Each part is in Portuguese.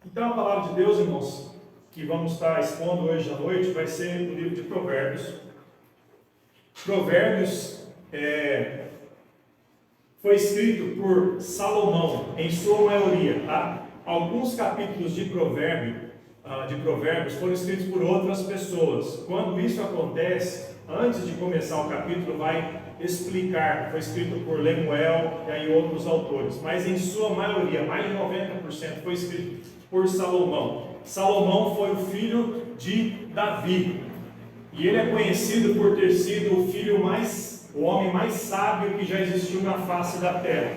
Então a palavra de Deus, irmãos, que vamos estar expondo hoje à noite, vai ser no livro de Provérbios. Provérbios foi escrito por Salomão, em sua maioria, tá? Alguns capítulos de Provérbios foram escritos por outras pessoas. Quando isso acontece, antes de começar o capítulo, vai explicar, foi escrito por Lemuel e aí outros autores, mas em sua maioria, mais de 90%, foi escrito por Salomão. Salomão foi o filho de Davi, e ele é conhecido por ter sido o homem mais sábio que já existiu na face da terra.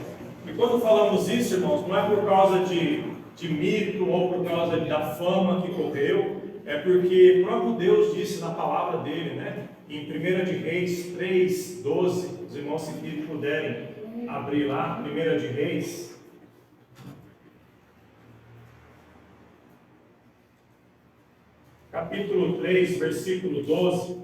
E quando falamos isso, irmãos, não é por causa de mito ou por causa da fama que correu, é porque o próprio Deus disse na palavra dele, né? Em 1 de Reis 3:12, os irmãos se puderem abrir lá, 1 de Reis, capítulo 3, versículo 12.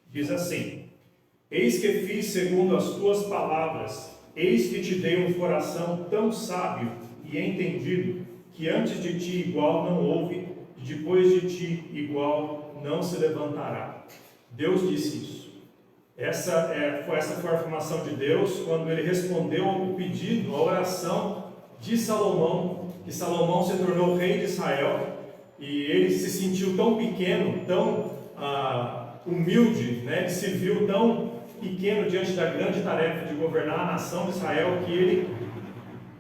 Diz assim: eis que fiz segundo as tuas palavras, eis que te dei um coração tão sábio e entendido, que antes de ti igual não houve, e depois de ti igual não se levantará. Deus disse isso. Essa foi a afirmação de Deus quando ele respondeu ao pedido, à oração de Salomão, que Salomão se tornou rei de Israel, e ele se sentiu tão pequeno, tão humilde, né? Ele se viu tão pequeno diante da grande tarefa de governar a nação de Israel, que ele,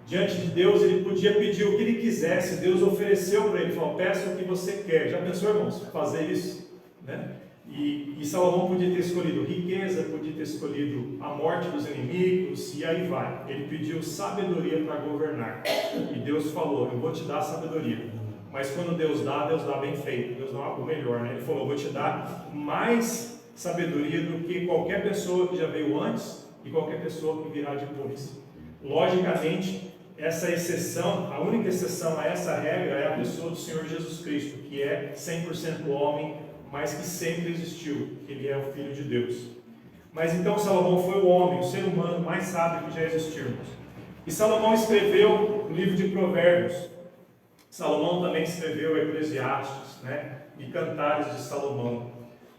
diante de Deus, ele podia pedir o que ele quisesse. Deus ofereceu para ele, falou: peça o que você quer. Já pensou, irmãos, fazer isso, né? E Salomão podia ter escolhido riqueza, podia ter escolhido a morte dos inimigos, e aí vai. Ele pediu sabedoria para governar, e Deus falou: eu vou te dar sabedoria. Mas quando Deus dá bem feito, Deus dá o melhor, né? Ele falou: eu vou te dar mais sabedoria do que qualquer pessoa que já veio antes e qualquer pessoa que virá depois. Logicamente, essa exceção, a única exceção a essa regra é a pessoa do Senhor Jesus Cristo, que é 100% homem, mas que sempre existiu, que ele é o Filho de Deus. Mas então Salomão foi o homem, o ser humano mais sábio que já existiu. E Salomão escreveu o livro de Provérbios. Salomão também escreveu Eclesiastes, né, e Cantares de Salomão.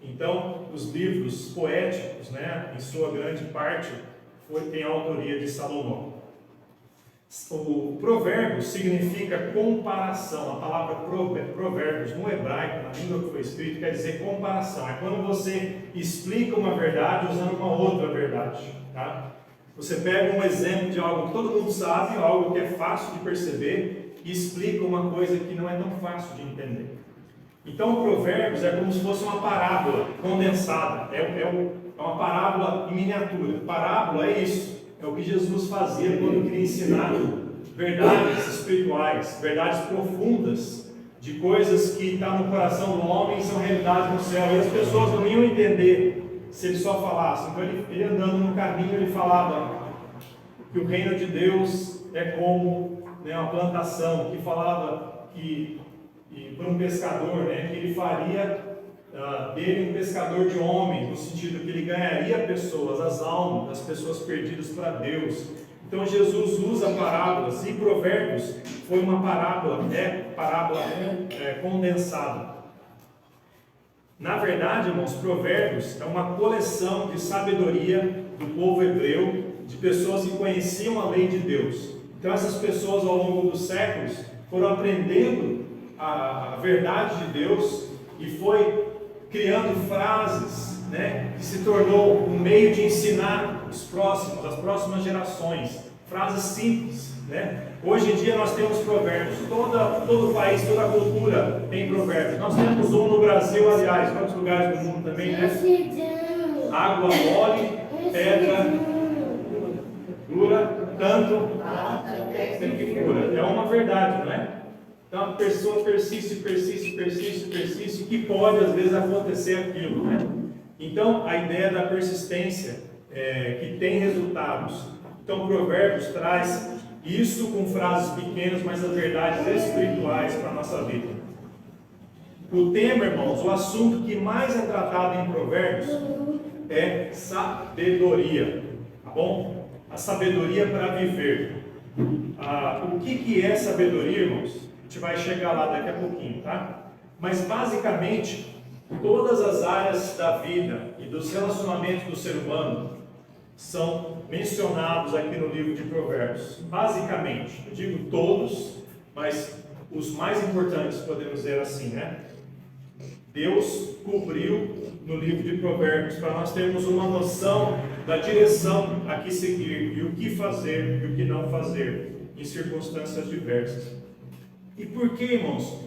Então, os livros poéticos, né, em sua grande parte, tem a autoria de Salomão. O provérbio significa comparação. A palavra provérbios no hebraico, na língua que foi escrito, quer dizer comparação. É quando você explica uma verdade usando uma outra verdade, tá? Você pega um exemplo de algo que todo mundo sabe, algo que é fácil de perceber, e explica uma coisa que não é tão fácil de entender. Então, o Provérbios é como se fosse uma parábola condensada, é uma parábola em miniatura. Parábola é isso, é o que Jesus fazia quando queria ensinar verdades espirituais, verdades profundas, de coisas que estão no coração do homem e são realidades no céu, e as pessoas não iam entender se ele só falasse. Então, ele andando no caminho, ele falava que o reino de Deus é como uma plantação, que falava que para um pescador, né, que ele faria dele um pescador de homens, no sentido que ele ganharia pessoas, as almas das pessoas perdidas para Deus. Então Jesus usa parábolas, e Provérbios foi uma parábola, condensada. Na verdade, irmãos, Provérbios é uma coleção de sabedoria do povo hebreu, de pessoas que conheciam a lei de Deus. Então essas pessoas ao longo dos séculos foram aprendendo a verdade de Deus e foi criando frases, né, que se tornou um meio de ensinar as próximas gerações, frases simples, né? Hoje em dia nós temos provérbios, todo o país, toda a cultura tem provérbios. Nós temos um no Brasil, aliás, em outros lugares do mundo também, né? Água mole, pedra dura, tanto que cura. É uma verdade, não é? Então a pessoa persiste, que pode às vezes acontecer aquilo, né? Então a ideia da persistência, que tem resultados. Então Provérbios traz Isso com frases pequenas, mas as verdades espirituais para a nossa vida. O tema, irmãos, o assunto que mais é tratado em Provérbios é sabedoria, tá bom? A sabedoria para viver. O que é sabedoria, irmãos? A gente vai chegar lá daqui a pouquinho, tá? Mas basicamente, todas as áreas da vida e dos relacionamentos do ser humano são mencionados aqui no livro de Provérbios. Basicamente, eu digo todos, mas os mais importantes, podemos dizer assim, né? Deus cobriu no livro de Provérbios para nós termos uma noção da direção a que seguir e o que fazer e o que não fazer em circunstâncias diversas. E por que, irmãos,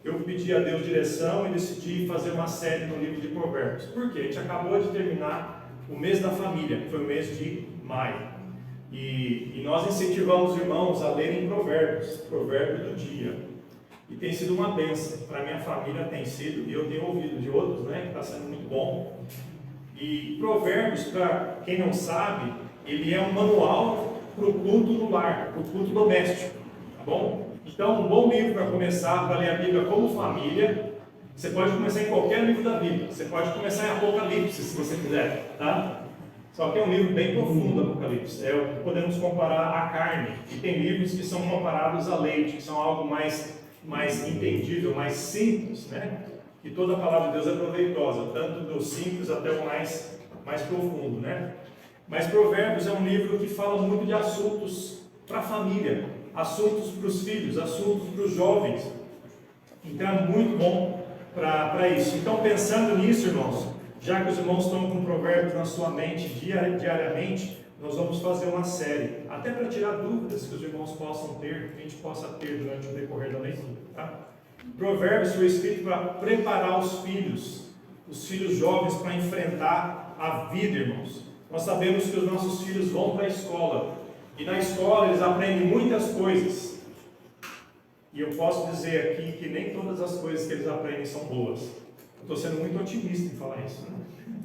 eu pedi a Deus direção e decidi fazer uma série no livro de Provérbios? Por quê? A gente acabou de terminar o mês da família, que foi o mês de maio. E nós incentivamos os irmãos a lerem Provérbios, provérbio do dia. E tem sido uma bênção, para minha família tem sido, e eu tenho ouvido de outros, né, que está sendo muito bom. E Provérbios, para quem não sabe, ele é um manual para o culto do lar, para o culto doméstico, tá bom? Então, um bom livro para começar, para ler a Bíblia como família. Você pode começar em qualquer livro da Bíblia, você pode começar em Apocalipse, se você quiser, tá? Só que é um livro bem profundo, Apocalipse. É o que podemos comparar à carne, e tem livros que são comparados a leite, que são algo mais entendível, mais simples, né? E toda a palavra de Deus é proveitosa, tanto do simples até o mais profundo, né? Mas Provérbios é um livro que fala muito de assuntos para a família, assuntos para os filhos, assuntos para os jovens. Então é muito bom para isso. Então, pensando nisso, irmãos, já que os irmãos estão com Provérbios na sua mente diariamente, nós vamos fazer uma série, até para tirar dúvidas que os irmãos possam ter, que a gente possa ter durante o decorrer da leitura, tá? Provérbios foi escrito para preparar os filhos jovens para enfrentar a vida, irmãos. Nós sabemos que os nossos filhos vão para a escola, e na escola eles aprendem muitas coisas, e eu posso dizer aqui que nem todas as coisas que eles aprendem são boas. Eu estou sendo muito otimista em falar isso, né?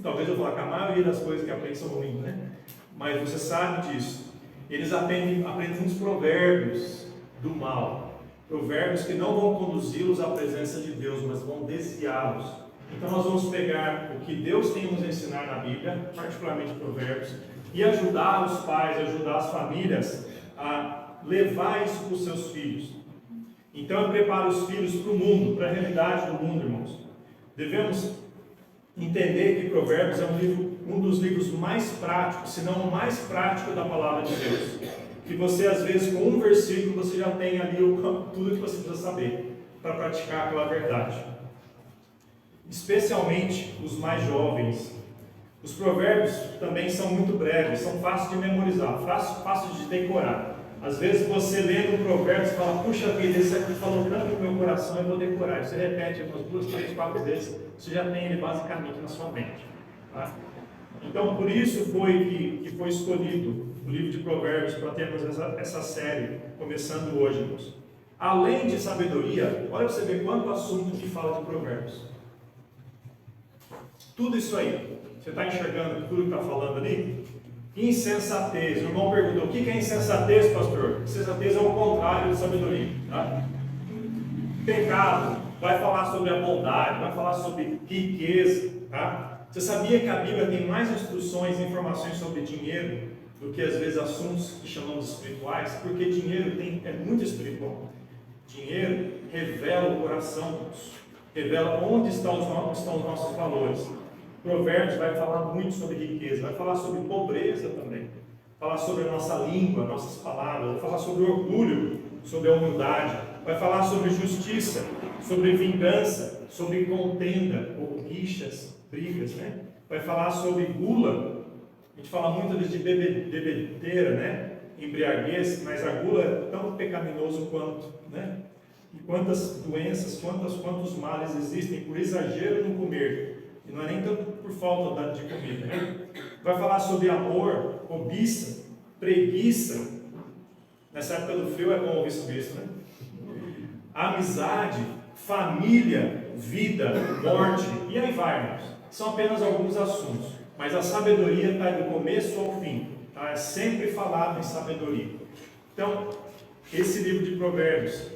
Talvez eu fale que a maioria das coisas que aprendem são ruins, né? Mas você sabe disso. Eles aprendem uns provérbios do mal. Provérbios que não vão conduzi-los à presença de Deus, mas vão desviá-los. Então nós vamos pegar o que Deus tem nos ensinar na Bíblia, particularmente Provérbios, e ajudar os pais, ajudar as famílias a levar isso para os seus filhos. Então eu preparo os filhos para o mundo, para a realidade do mundo, irmãos. Devemos entender que Provérbios é um dos livros mais práticos, se não o mais prático da palavra de Deus. Que você, às vezes, com um versículo, você já tem ali tudo que você precisa saber para praticar aquela verdade. Especialmente os mais jovens. Os provérbios também são muito breves, são fáceis de memorizar, fáceis de decorar. Às vezes você lendo um provérbio, você fala, puxa vida, esse aqui falou tanto no meu coração, eu vou decorar. Você repete umas 2, 3, 4 vezes, você já tem ele basicamente na sua mente. Tá? Então, por isso foi que foi escolhido o livro de Provérbios para termos essa série, começando hoje, irmãos. Além de sabedoria, olha você ver quanto assunto que fala de Provérbios. Tudo isso aí, você está enxergando tudo que está falando ali? Insensatez. O irmão perguntou, o que é insensatez, pastor? Insensatez é o contrário de sabedoria. Tá? Pecado, vai falar sobre a bondade, vai falar sobre riqueza. Tá? Você sabia que a Bíblia tem mais instruções e informações sobre dinheiro do que às vezes assuntos que chamamos espirituais? Porque dinheiro é muito espiritual. Dinheiro revela o coração, revela onde estão os nossos valores. Provérbios vai falar muito sobre riqueza, vai falar sobre pobreza também, falar sobre a nossa língua, nossas palavras, vai falar sobre orgulho, sobre a humildade, vai falar sobre justiça, sobre vingança, sobre contenda, ou rixas, brigas, né? Vai falar sobre gula. A gente fala muito vezes de bebedeira, né? Embriaguez, mas a gula é tão pecaminoso quanto, né? E quantas doenças, quantos males existem por exagero no comer. E não é nem tanto por falta de comida, né? Vai falar sobre amor, cobiça, preguiça. Nessa época do frio é bom ouvir sobre isso, né? Amizade, família, vida, morte, e aí vai, irmãos. São apenas alguns assuntos, mas a sabedoria está do começo ao fim. tá? É sempre falado em sabedoria. Então, esse livro de Provérbios,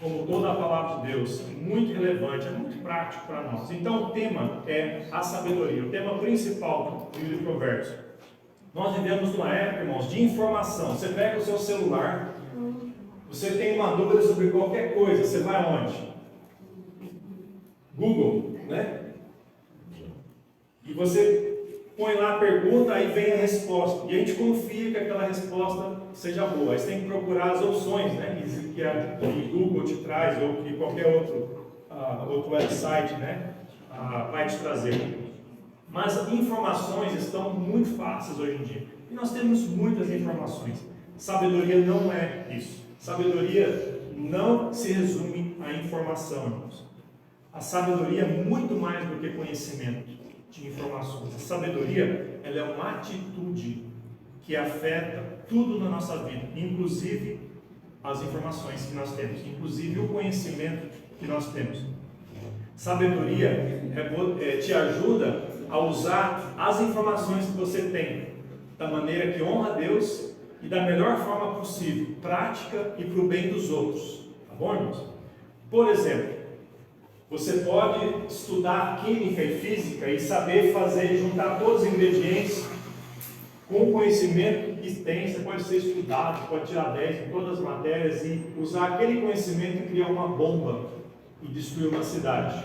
como toda a palavra de Deus, é muito relevante, é muito prático para nós. Então, o tema é a sabedoria, o tema principal do livro de Provérbios. Nós vivemos numa época, irmãos, de informação. Você pega o seu celular, você tem uma dúvida sobre qualquer coisa, você vai aonde? Google, né? E você põe lá a pergunta, aí vem a resposta. E a gente confia que aquela resposta seja boa. Aí você tem que procurar as opções, né? Que o Google te traz, ou que qualquer outro website, né? Vai te trazer. Mas informações estão muito fáceis hoje em dia. E nós temos muitas informações. Sabedoria não é isso. Sabedoria não se resume à informação, irmãos. A sabedoria é muito mais do que conhecimento de informações. A sabedoria, ela é uma atitude que afeta tudo na nossa vida, inclusive as informações que nós temos, inclusive o conhecimento que nós temos. Sabedoria te ajuda a usar as informações que você tem da maneira que honra a Deus e da melhor forma possível, prática e para o bem dos outros. Tá bom, irmãos? Por exemplo, você pode estudar química e física e saber juntar todos os ingredientes com o conhecimento que tem. Você pode ser estudado, pode tirar 10 em todas as matérias e usar aquele conhecimento e criar uma bomba e destruir uma cidade.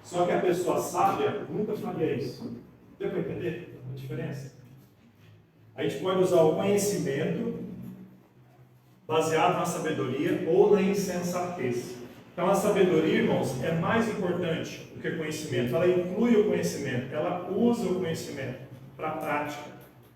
Só que a pessoa sábia nunca faria isso. Deu para entender a diferença? A gente pode usar o conhecimento baseado na sabedoria ou na insensatez. Então a sabedoria, irmãos, é mais importante do que o conhecimento. Ela inclui o conhecimento, ela usa o conhecimento para a prática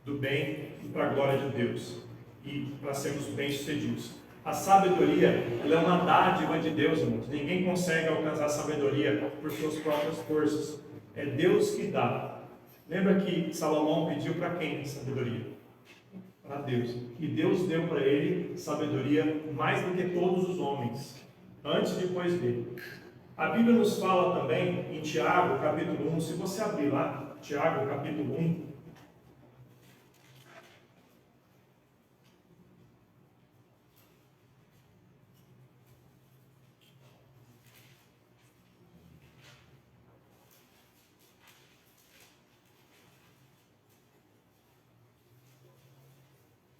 do bem e para a glória de Deus e para sermos bem-sucedidos. A sabedoria, ela é uma dádiva de Deus, irmãos. Ninguém consegue alcançar a sabedoria por suas próprias forças. É Deus que dá. Lembra que Salomão pediu para quem sabedoria? Para Deus. E Deus deu para ele sabedoria mais do que todos os homens, antes e depois dele. A Bíblia nos fala também em Tiago, capítulo 1, se você abrir lá, Tiago, capítulo 1,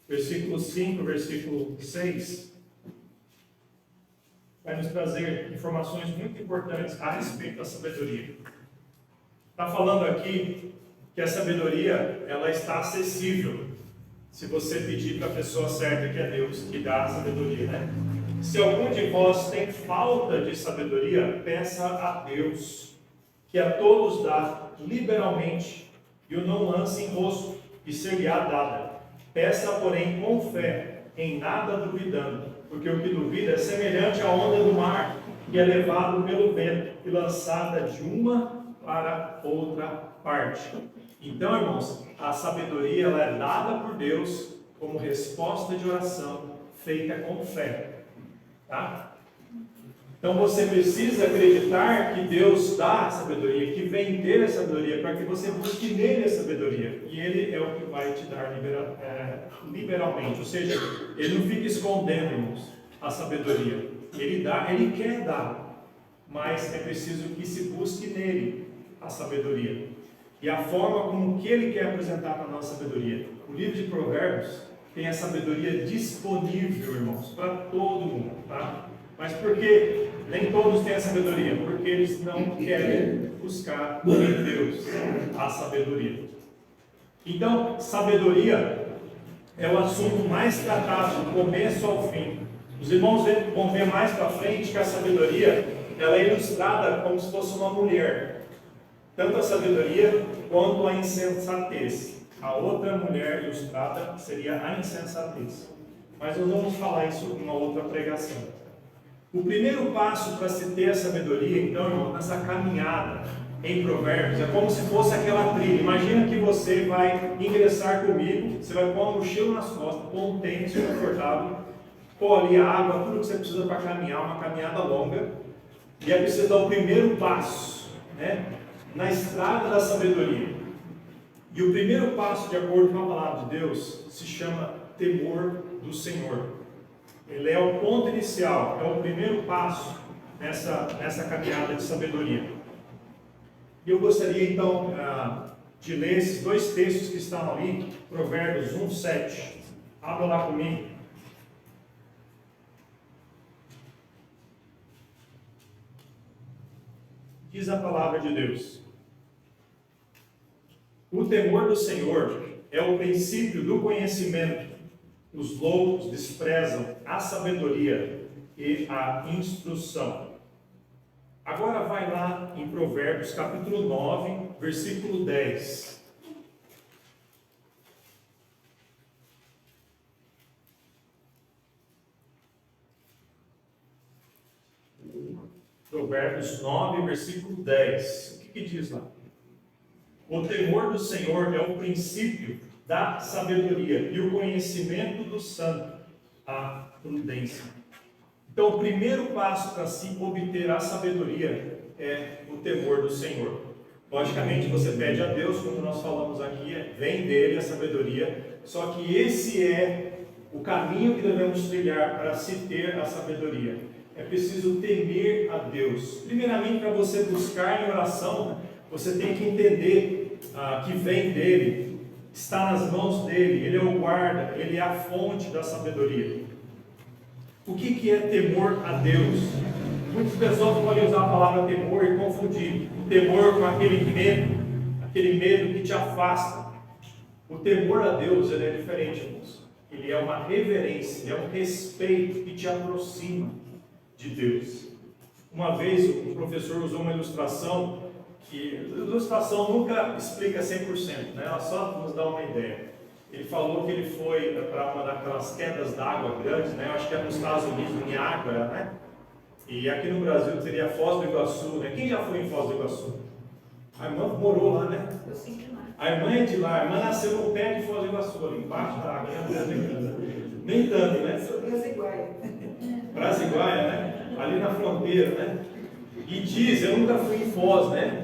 versículo 5, versículo 6, vai nos trazer informações muito importantes a respeito da sabedoria. Está falando aqui que a sabedoria, ela está acessível, se você pedir para a pessoa certa, que é Deus, que dá a sabedoria, né? Se algum de vós tem falta de sabedoria, peça a Deus, que a todos dá liberalmente, e o não lance em rosto, e ser-lhe-á dada. Peça, porém, com fé, em nada duvidando, porque o que duvida é semelhante à onda do mar, que é levado pelo vento e lançada de uma para outra parte. Então, irmãos, a sabedoria ela é dada por Deus como resposta de oração feita com fé. Tá? Então você precisa acreditar que Deus dá a sabedoria, que vem dele a sabedoria, para que você busque nele a sabedoria. E ele é o que vai te dar liberalmente. Ou seja, ele não fica escondendo, irmãos, a sabedoria. Ele dá, ele quer dar, mas é preciso que se busque nele a sabedoria. E a forma como que ele quer apresentar para nós a sabedoria. O livro de Provérbios tem a sabedoria disponível, irmãos, para todo mundo, tá? Mas por que nem todos têm a sabedoria? Porque eles não querem buscar em Deus a sabedoria. Então, sabedoria é o assunto mais tratado do começo ao fim. Os irmãos vão ver mais para frente que a sabedoria ela é ilustrada como se fosse uma mulher. Tanto a sabedoria quanto a insensatez. A outra mulher ilustrada seria a insensatez. Mas nós vamos falar isso em uma outra pregação. O primeiro passo para se ter a sabedoria, então, irmão, nessa caminhada em Provérbios, é como se fosse aquela trilha. Imagina que você vai ingressar comigo, você vai pôr uma mochila nas costas, pôr um tênis confortável, pôr ali a água, tudo que você precisa para caminhar, uma caminhada longa, e aí você dá o primeiro passo, né, na estrada da sabedoria. E o primeiro passo, de acordo com a palavra de Deus, se chama temor do Senhor. Ele é o ponto inicial, é o primeiro passo nessa caminhada de sabedoria. E eu gostaria então de ler esses dois textos que estão ali, Provérbios 1, 7. Abra lá comigo. Diz a palavra de Deus: o temor do Senhor é o princípio do conhecimento. Os loucos desprezam a sabedoria e a instrução. Agora vai lá em Provérbios capítulo 9, versículo 10. Provérbios 9, versículo 10. O que diz lá? O temor do Senhor é o princípio da sabedoria e o conhecimento do santo, a prudência. Então, o primeiro passo para se obter a sabedoria é o temor do Senhor. Logicamente, você pede a Deus, como nós falamos aqui, vem dele a sabedoria, só que esse é o caminho que devemos trilhar para se ter a sabedoria. É preciso temer a Deus. Primeiramente, para você buscar em oração, você tem que entender que vem dele, está nas mãos dele, ele é o guarda, ele é a fonte da sabedoria. O que é temor a Deus? Muitas pessoas podem usar a palavra temor e confundir o temor com aquele medo que te afasta. O temor a Deus ele é diferente, irmãos. Ele é uma reverência, ele é um respeito que te aproxima de Deus. Uma vez o professor usou uma ilustração, que a ilustração nunca explica 100%, né? Ela só nos dá uma ideia. Ele falou que ele foi para uma daquelas quedas d'água grandes, né? Eu acho que é nos Estados Unidos, em Niágara, né? E aqui no Brasil seria Foz do Iguaçu, né? Quem já foi em Foz do Iguaçu? A irmã morou lá, né? Eu sim de lá. A irmã é de lá, a irmã nasceu no pé de Foz do Iguaçu, ali embaixo da água. Nem tanto, né? Sou brasiguaia. Brasiguaia, né? Ali na fronteira, né? E diz, eu nunca fui em Foz, né?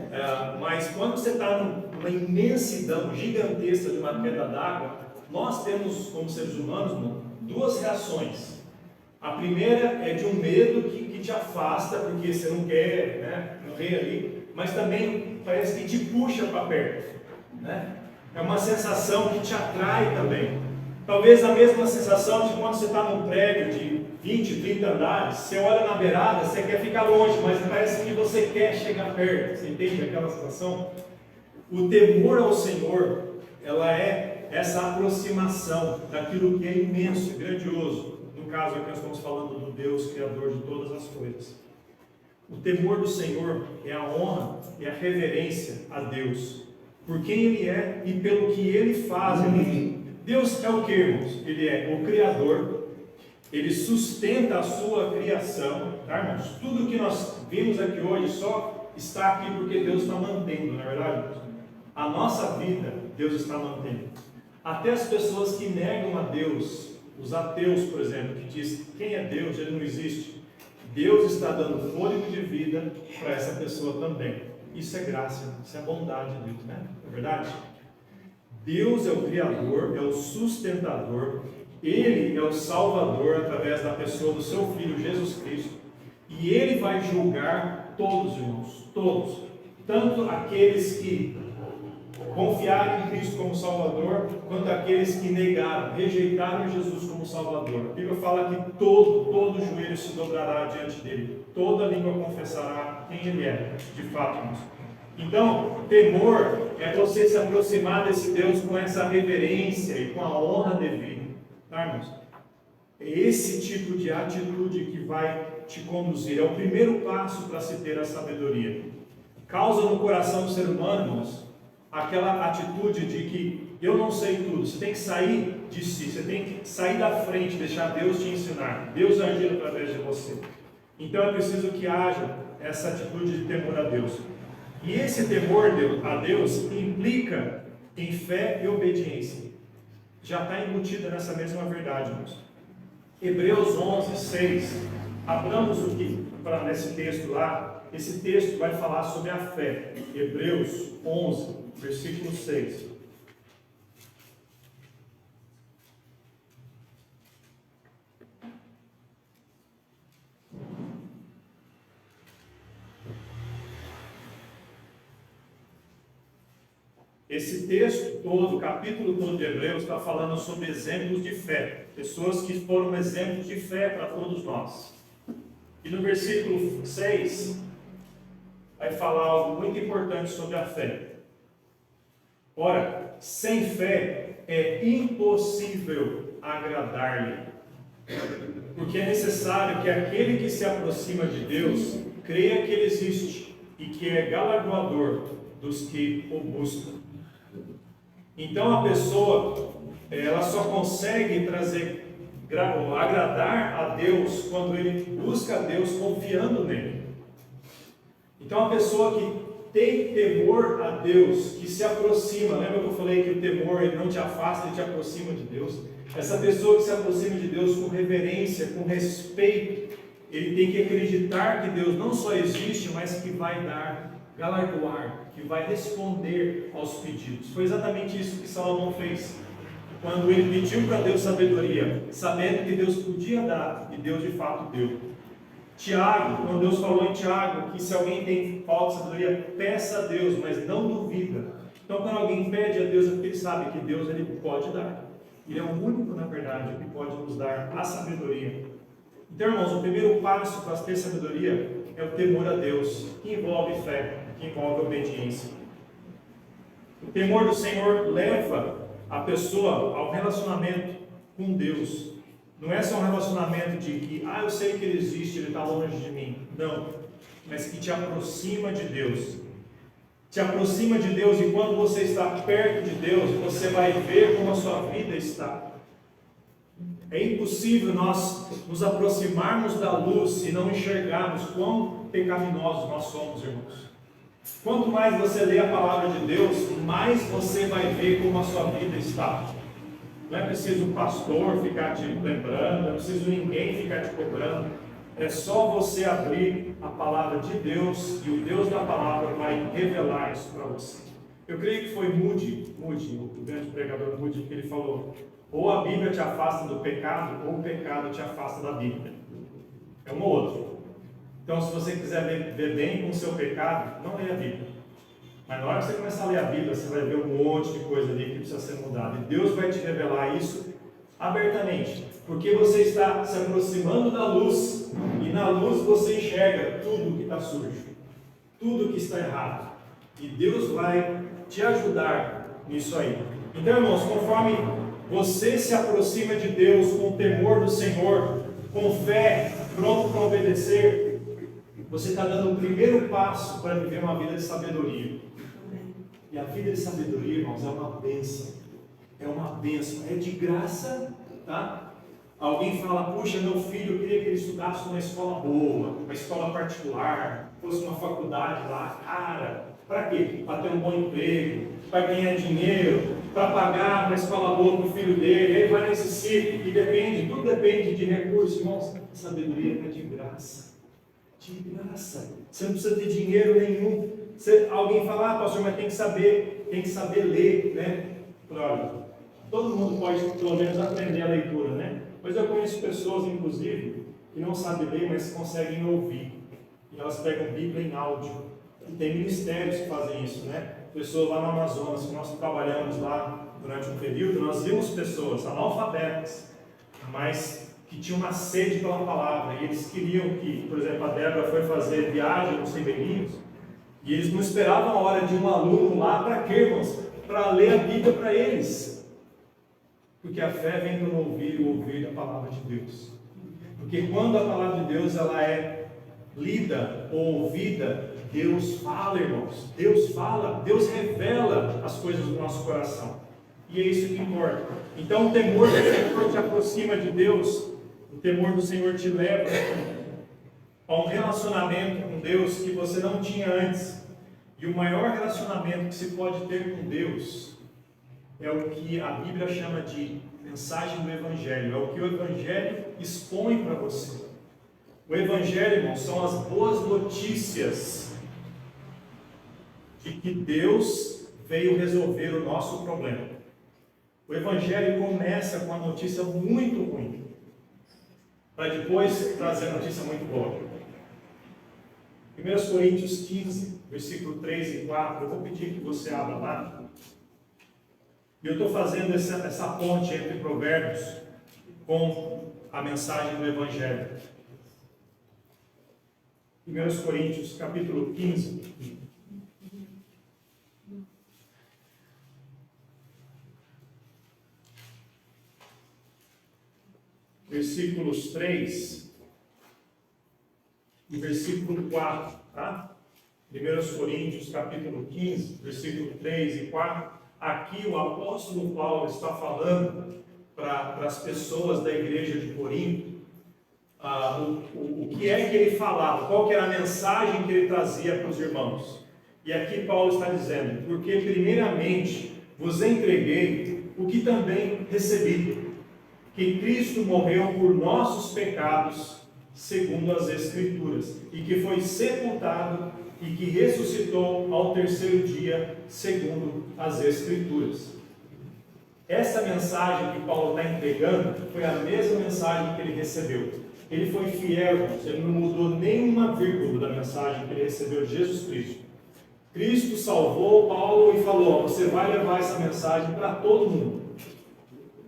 Mas quando você está numa imensidão gigantesca de uma queda d'água, nós temos, como seres humanos, duas reações. A primeira é de um medo que te afasta, porque você não quer, né, morrer ali, mas também parece que te puxa para perto, né? É uma sensação que te atrai também. Talvez a mesma sensação de quando você está num prédio de 20, 30 andares, você olha na beirada, você quer ficar longe, mas parece que você quer chegar perto. Você entende aquela sensação? O temor ao Senhor, ela é essa aproximação daquilo que é imenso, grandioso. No caso aqui nós estamos falando do Deus Criador de todas as coisas. O temor do Senhor é a honra e a reverência a Deus, por quem Ele é e pelo que Ele faz. Deus é o que, irmãos? Ele é o Criador, Ele sustenta a sua criação, tá, irmãos? Tudo que nós vimos aqui hoje só está aqui porque Deus está mantendo, não é verdade, irmãos? A nossa vida, Deus está mantendo. Até as pessoas que negam a Deus, os ateus, por exemplo, que dizem quem é Deus, Ele não existe. Deus está dando fôlego de vida para essa pessoa também. Isso é graça, isso é bondade de Deus, né? Não é verdade? Deus é o Criador, é o sustentador, Ele é o Salvador através da pessoa do seu Filho Jesus Cristo, e Ele vai julgar todos, irmãos, todos, tanto aqueles que confiaram em Cristo como Salvador, quanto aqueles que negaram, rejeitaram Jesus como Salvador. A Bíblia fala que todo joelho se dobrará diante dele, toda língua confessará quem Ele é, de fato, irmãos. Então, temor é você se aproximar desse Deus com essa reverência e com a honra devida, tá, irmãos? É esse tipo de atitude que vai te conduzir, é o primeiro passo para se ter a sabedoria. Causa no coração do ser humano, irmãos, aquela atitude de que eu não sei tudo. Você tem que sair de si, você tem que sair da frente, deixar Deus te ensinar, Deus agir através de você. Então é preciso que haja essa atitude de temor a Deus. E esse temor a Deus implica em fé e obediência. Já está embutida nessa mesma verdade, irmãos. Hebreus 11, 6. Abramos o que nesse texto lá. Esse texto vai falar sobre a fé. Hebreus 11, versículo 6. Esse texto todo, o capítulo todo de Hebreus, está falando sobre exemplos de fé. Pessoas que foram exemplos de fé para todos nós. E no versículo 6, vai falar algo muito importante sobre a fé. Ora, sem fé é impossível agradar-lhe. Porque é necessário que aquele que se aproxima de Deus creia que Ele existe e que é galardoador dos que o buscam. Então a pessoa, ela só consegue agradar a Deus quando ele busca a Deus confiando nele. Então a pessoa que tem temor a Deus, que se aproxima, lembra que eu falei que o temor ele não te afasta, ele te aproxima de Deus? Essa pessoa que se aproxima de Deus com reverência, com respeito, ele tem que acreditar que Deus não só existe, mas que vai galardoar, que vai responder aos pedidos. Foi exatamente isso que Salomão fez. Quando ele pediu para Deus sabedoria, sabendo que Deus podia dar, e Deus de fato deu. Tiago, quando Deus falou em Tiago, que se alguém tem falta de sabedoria, peça a Deus, mas não duvida. Então quando alguém pede a Deus, é porque ele sabe que Deus ele pode dar. Ele é o único, na verdade, que pode nos dar a sabedoria. Então, irmãos, o primeiro passo para ter sabedoria é o temor a Deus, que envolve fé, que envolve obediência. O temor do Senhor leva a pessoa ao relacionamento com Deus. Não é só um relacionamento de que, eu sei que Ele existe, Ele está longe de mim. Não, mas que te aproxima de Deus. Te aproxima de Deus, e quando você está perto de Deus, você vai ver como a sua vida está. É impossível nós nos aproximarmos da luz e não enxergarmos quão pecaminosos nós somos, irmãos. Quanto mais você lê a palavra de Deus, mais você vai ver como a sua vida está. Não é preciso um pastor ficar te lembrando, não é preciso ninguém ficar te cobrando. É só você abrir a palavra de Deus e o Deus da palavra vai revelar isso para você. Eu creio que foi Moody, o grande pregador Moody, que ele falou: ou a Bíblia te afasta do pecado, ou o pecado te afasta da Bíblia. É um ou outro. Então, se você quiser ver bem com o seu pecado, não leia a Bíblia. Mas na hora que você começar a ler a Bíblia, você vai ver um monte de coisa ali que precisa ser mudada. E Deus vai te revelar isso abertamente. Porque você está se aproximando da luz, e na luz você enxerga tudo que está sujo, tudo que está errado. E Deus vai te ajudar nisso aí. Então, irmãos, conforme você se aproxima de Deus com o temor do Senhor, com fé, pronto para obedecer, você está dando o primeiro passo para viver uma vida de sabedoria. E a vida de sabedoria, irmãos, é uma bênção. É uma bênção. É de graça, tá? Alguém fala: puxa, meu filho, eu queria que ele estudasse numa escola boa, uma escola particular, fosse uma faculdade lá. Cara, para quê? Para ter um bom emprego, para ganhar dinheiro, para pagar uma escola boa para o filho dele. Ele vai nesse ciclo, e tudo depende de recursos, irmãos. Sabedoria é de graça. De graça. Você não precisa ter dinheiro nenhum. Alguém fala: pastor, mas tem que saber ler, né? Olha, todo mundo pode pelo menos aprender a leitura, né? Mas eu conheço pessoas, inclusive, que não sabem ler, mas conseguem ouvir. E elas pegam Bíblia em áudio. E tem ministérios que fazem isso, né? Pessoas lá no Amazonas, que nós trabalhamos lá durante um período, nós vimos pessoas analfabetas, mas que tinham uma sede pela palavra. E eles queriam que, por exemplo, a Débora foi fazer viagem nos ribeirinhos, e eles não esperavam a hora de um aluno lá, para quê, irmãos? Para ler a Bíblia para eles. Porque a fé vem pelo ouvir e ouvir a palavra de Deus. Porque quando a palavra de Deus ela é lida ou ouvida, Deus fala, irmãos. Deus fala, Deus revela as coisas do nosso coração. E é isso que importa. Então o temor do Senhor te aproxima de Deus. O temor do Senhor te leva a um relacionamento com Deus que você não tinha antes. E o maior relacionamento que se pode ter com Deus é o que a Bíblia chama de mensagem do Evangelho. É o que o Evangelho expõe para você. O Evangelho, irmãos, são as boas notícias de que Deus veio resolver o nosso problema. O Evangelho começa com uma notícia muito ruim, para depois trazer a notícia muito boa. 1 Coríntios 15, versículo 3 e 4, eu vou pedir que você abra lá. E eu estou fazendo essa ponte entre Provérbios com a mensagem do Evangelho. 1 Coríntios, capítulo 15. Versículos 3 e versículo 4, tá? 1 Coríntios, capítulo 15, versículo 3 e 4. Aqui o apóstolo Paulo está falando para as pessoas da igreja de Corinto o que é que ele falava, qual que era a mensagem que ele trazia para os irmãos. E aqui Paulo está dizendo: porque primeiramente vos entreguei o que também recebi, que Cristo morreu por nossos pecados, segundo as Escrituras, e que foi sepultado e que ressuscitou ao terceiro dia, segundo as Escrituras. Essa mensagem que Paulo está entregando foi a mesma mensagem que ele recebeu. Ele foi fiel, ele não mudou nenhuma vírgula da mensagem que ele recebeu de Jesus Cristo. Cristo salvou Paulo e falou: você vai levar essa mensagem para todo mundo.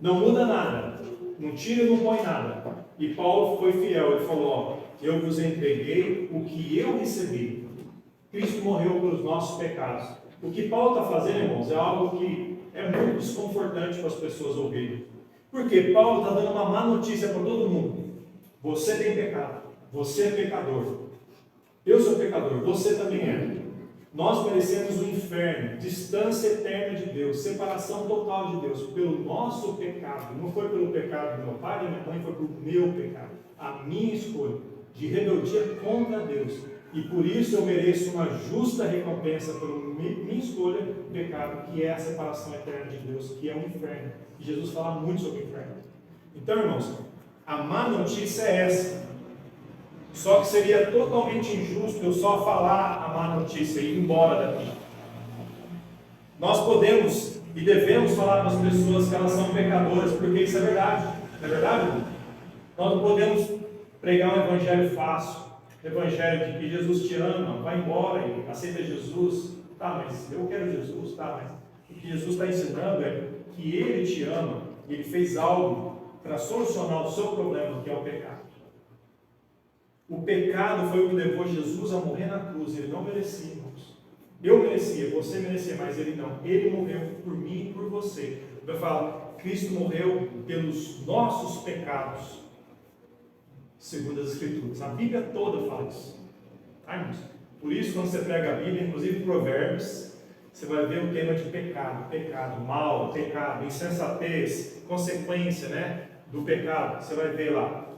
Não muda nada, não tira e não põe nada. E Paulo foi fiel, ele falou: eu vos entreguei o que eu recebi. Cristo morreu pelos nossos pecados. O que Paulo está fazendo, irmãos, é algo que é muito desconfortante para as pessoas ouvirem. Porque Paulo está dando uma má notícia para todo mundo. Você tem pecado, você é pecador. Eu sou pecador, você também é. Nós merecemos o inferno, distância eterna de Deus, separação total de Deus, pelo nosso pecado. Não foi pelo pecado do meu pai e da minha mãe, foi pelo meu pecado, a minha escolha de rebeldia contra Deus. E por isso eu mereço uma justa recompensa pela minha escolha do pecado, que é a separação eterna de Deus, que é o inferno. E Jesus fala muito sobre o inferno. Então, irmãos, a má notícia é essa. Só que seria totalmente injusto eu só falar a má notícia e ir embora daqui. Nós podemos e devemos falar para as pessoas que elas são pecadoras, porque isso é verdade. Não é verdade? Nós não podemos pregar um evangelho fácil, evangelho de que Jesus te ama, vai embora e aceita Jesus. Tá, mas eu quero Jesus, tá, mas o que Jesus está ensinando é que Ele te ama e Ele fez algo para solucionar o seu problema, que é o pecado. O pecado foi o que levou Jesus a morrer na cruz. Ele não merecia, irmãos. Eu merecia, você merecia, mas Ele não. Ele morreu por mim e por você. Eu falo, Cristo morreu pelos nossos pecados, segundo as Escrituras. A Bíblia toda fala isso. Tá, irmãos? Por isso, quando você prega a Bíblia, inclusive Provérbios, você vai ver o tema de pecado, pecado, mal, pecado, insensatez, consequência, né, do pecado. Você vai ver lá.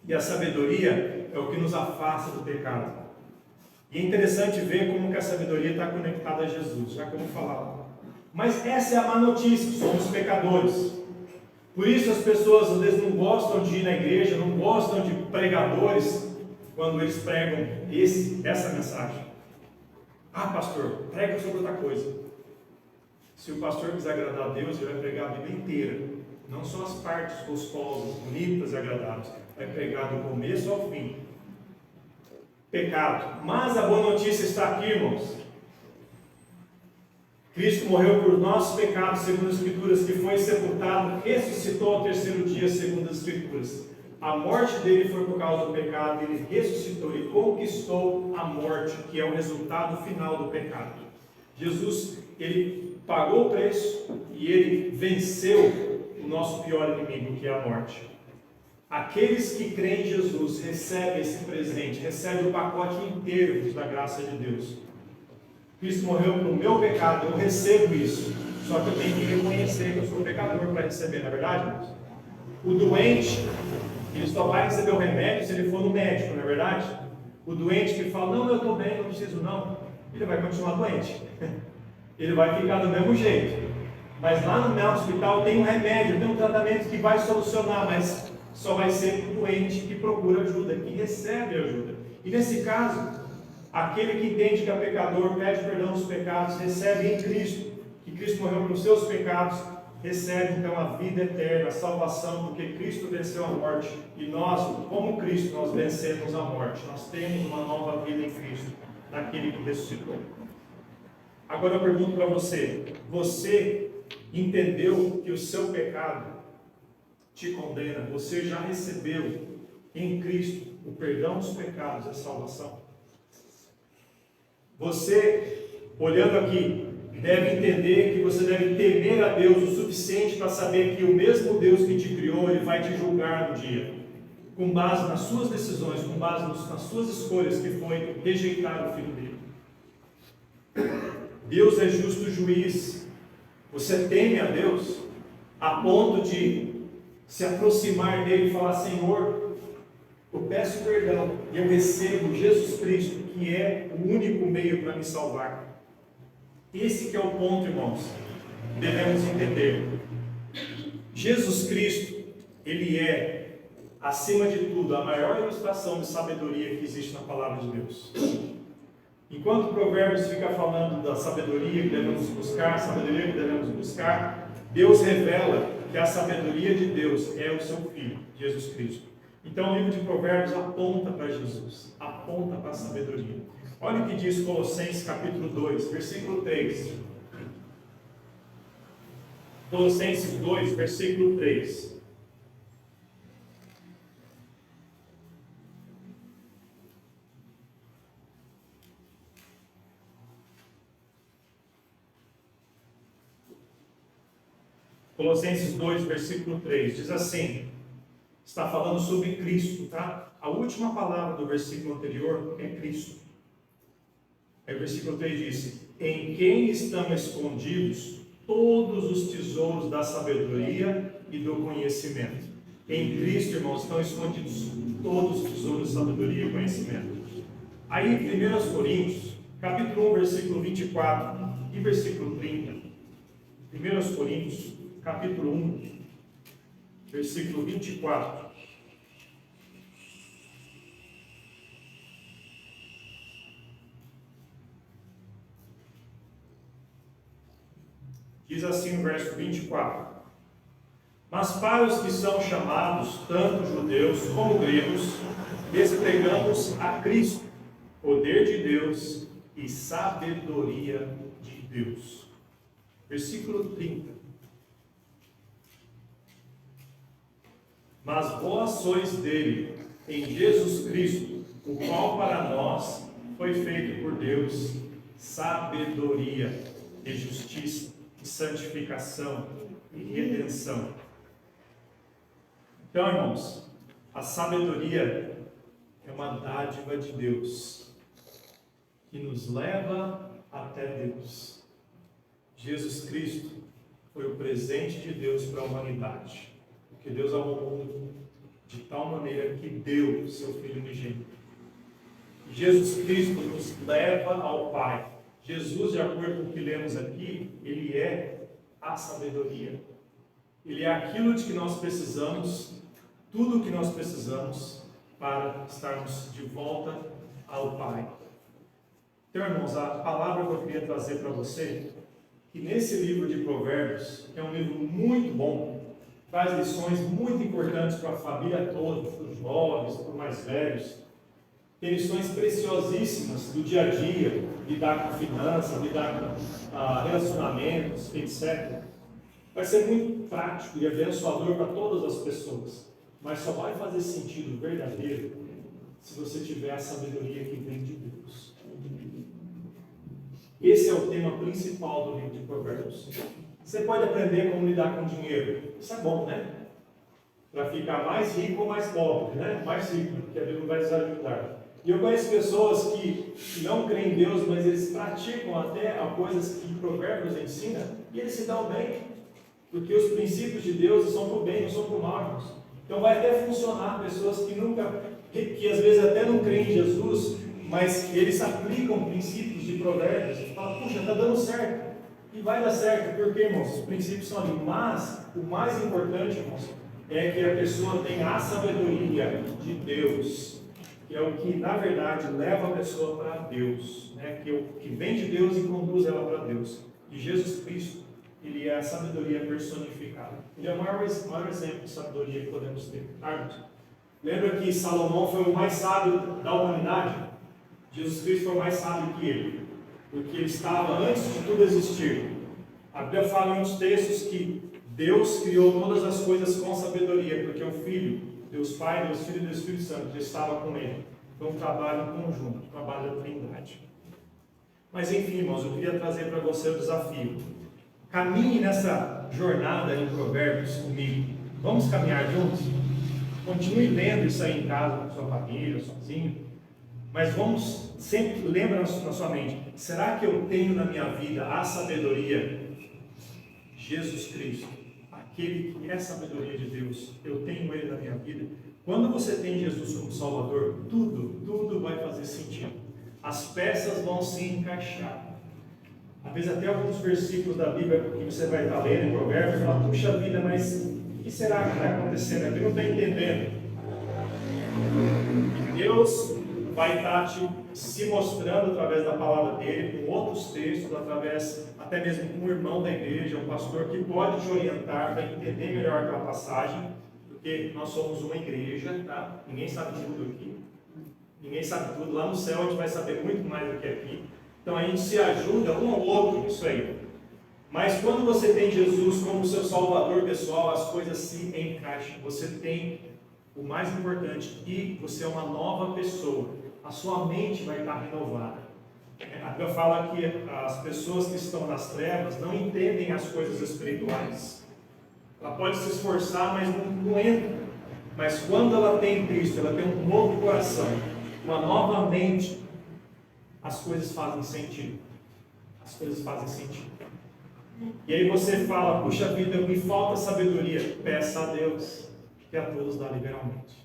E a sabedoria é o que nos afasta do pecado. E é interessante ver como que a sabedoria está conectada a Jesus, já que eu vou falar. Mas essa é a má notícia, somos pecadores. Por isso as pessoas às vezes não gostam de ir na igreja, não gostam de pregadores, quando eles pregam essa mensagem. Ah, pastor, prega sobre outra coisa. Se o pastor quiser agradar a Deus, ele vai pregar a Bíblia inteira. Não só as partes gostosas, bonitas e agradáveis. Vai pregar do começo ao fim. Pecado. Mas a boa notícia está aqui, irmãos. Cristo morreu por nossos pecados, segundo as Escrituras, que foi sepultado, ressuscitou ao terceiro dia, segundo as Escrituras. A morte dele foi por causa do pecado, ele ressuscitou e conquistou a morte, que é o resultado final do pecado. Jesus, ele pagou o preço e ele venceu o nosso pior inimigo, que é a morte. Aqueles que creem em Jesus recebem esse presente, recebem o pacote inteiro da graça de Deus. Cristo morreu pelo meu pecado, eu recebo isso. Só que eu tenho que reconhecer que eu sou pecador para receber, não é verdade, irmãos? O doente, ele só vai receber o remédio se ele for no médico, não é verdade? O doente que fala, não, eu estou bem, não preciso não, ele vai continuar doente. Ele vai ficar do mesmo jeito. Mas lá no meu hospital tem um remédio, tem um tratamento que vai solucionar, mas só vai ser o doente que procura ajuda, que recebe ajuda. E nesse caso, aquele que entende que é pecador, pede perdão dos pecados, recebe em Cristo, que Cristo morreu pelos seus pecados, recebe então a vida eterna, a salvação, porque Cristo venceu a morte. E nós, como Cristo, nós vencemos a morte. Nós temos uma nova vida em Cristo, naquele que ressuscitou. Agora eu pergunto para você, você entendeu que o seu pecado te condena, você já recebeu em Cristo o perdão dos pecados, a salvação. Você, olhando aqui, deve entender que você deve temer a Deus o suficiente para saber que o mesmo Deus que te criou, Ele vai te julgar um dia, com base nas suas decisões, com base nas suas escolhas, que foi rejeitar o Filho dele. Deus é justo juiz. Você teme a Deus a ponto de se aproximar dele e falar: Senhor, eu peço perdão e eu recebo Jesus Cristo, que é o único meio para me salvar. Esse que é o ponto, irmãos, devemos entender. Jesus Cristo, Ele é, acima de tudo, a maior ilustração de sabedoria que existe na palavra de Deus. Enquanto Provérbios fica falando da sabedoria que devemos buscar, Deus revela que a sabedoria de Deus é o seu Filho, Jesus Cristo. Então o livro de Provérbios aponta para Jesus, aponta para a sabedoria. Olha o que diz Colossenses capítulo 2, versículo 3. Colossenses 2, versículo 3. Colossenses 2, versículo 3, diz assim, está falando sobre Cristo, tá? A última palavra do versículo anterior é Cristo. Aí o versículo 3 diz: em quem estão escondidos todos os tesouros da sabedoria e do conhecimento. Em Cristo, irmãos, estão escondidos todos os tesouros da sabedoria e conhecimento. Aí, 1 Coríntios, capítulo 1, versículo 24 e versículo 30. 1 Coríntios, capítulo 1, versículo 24. Diz assim no verso 24: mas para os que são chamados, tanto judeus como gregos, lhes pregamos a Cristo, poder de Deus e sabedoria de Deus. Versículo 30. Mas vós sois dele, em Jesus Cristo, o qual para nós foi feito por Deus sabedoria e justiça, e santificação e redenção. Então, irmãos, a sabedoria é uma dádiva de Deus que nos leva até Deus. Jesus Cristo foi o presente de Deus para a humanidade, porque Deus amou o mundo de tal maneira que deu o seu Filho unigênito. Jesus Cristo nos leva ao Pai. Jesus, de acordo com o que lemos aqui, Ele é a sabedoria. Ele é aquilo de que nós precisamos, tudo o que nós precisamos para estarmos de volta ao Pai. Então, irmãos, a palavra que eu queria trazer para você, que nesse livro de Provérbios, que é um livro muito bom, traz lições muito importantes para a família toda, para os jovens, para os mais velhos. Tem lições preciosíssimas do dia a dia, lidar com finanças, lidar com relacionamentos, etc. Vai ser muito prático e abençoador para todas as pessoas, mas só vai fazer sentido verdadeiro se você tiver a sabedoria que vem de Deus. Esse é o tema principal do livro de Provérbios. Você pode aprender como lidar com dinheiro. Isso é bom, né? Para ficar mais rico ou mais pobre, né? Mais rico, porque a Bíblia vai nos ajudar. E eu conheço pessoas que não creem em Deus, mas eles praticam até coisas que Provérbios ensina, e eles se dão bem, porque os princípios de Deus são para o bem, não são para o mal, irmãos. Então vai até funcionar pessoas que às vezes até não creem em Jesus, mas eles aplicam princípios de Provérbios e falam: puxa, está dando certo. E vai dar certo, porque, irmãos, os princípios são ali. Mas o mais importante, irmãos, é que a pessoa tenha a sabedoria de Deus, que é o que, na verdade, leva a pessoa para Deus, né? Que é o que vem de Deus e conduz ela para Deus. E Jesus Cristo, Ele é a sabedoria personificada. Ele é o maior exemplo de sabedoria que podemos ter. Lembra que Salomão foi o mais sábio da humanidade? Jesus Cristo foi mais sábio que ele, porque ele estava antes de tudo existir. A Bíblia fala em outros textos que Deus criou todas as coisas com sabedoria, porque o Filho, Deus Pai, Deus Filho e Deus Espírito Santo já estava com ele. Então, um trabalho em conjunto, um trabalho da Trindade. Mas enfim, irmãos, eu queria trazer para você o desafio. Caminhe nessa jornada em Provérbios comigo. Vamos caminhar juntos? Continue lendo isso aí em casa, com sua família, sozinho. Mas vamos, sempre lembra na sua mente, será que eu tenho na minha vida a sabedoria? Jesus Cristo, aquele que é a sabedoria de Deus, eu tenho Ele na minha vida. Quando você tem Jesus como Salvador, tudo vai fazer sentido. As peças vão se encaixar. Às vezes até alguns versículos da Bíblia que você vai estar lendo em Provérbios, fala, puxa vida, mas o que será que está acontecendo aqui? Eu não estou entendendo. Deus vai estar se mostrando através da palavra dele, com outros textos, através até mesmo com um irmão da igreja, um pastor que pode te orientar para entender melhor aquela passagem, porque nós somos uma igreja, tá? Ninguém sabe tudo aqui, ninguém sabe tudo. Lá no céu a gente vai saber muito mais do que aqui. Então a gente se ajuda um ao outro nisso aí. Mas quando você tem Jesus como seu Salvador pessoal, as coisas se encaixam. Você tem o mais importante, e você é uma nova pessoa. A sua mente vai estar renovada. A Bíblia fala que as pessoas que estão nas trevas não entendem as coisas espirituais. Ela pode se esforçar, mas não entra. Mas quando ela tem Cristo, ela tem um novo coração, uma nova mente, as coisas fazem sentido. As coisas fazem sentido. E aí você fala, puxa vida, me falta sabedoria. Peça a Deus, que a todos dá liberalmente.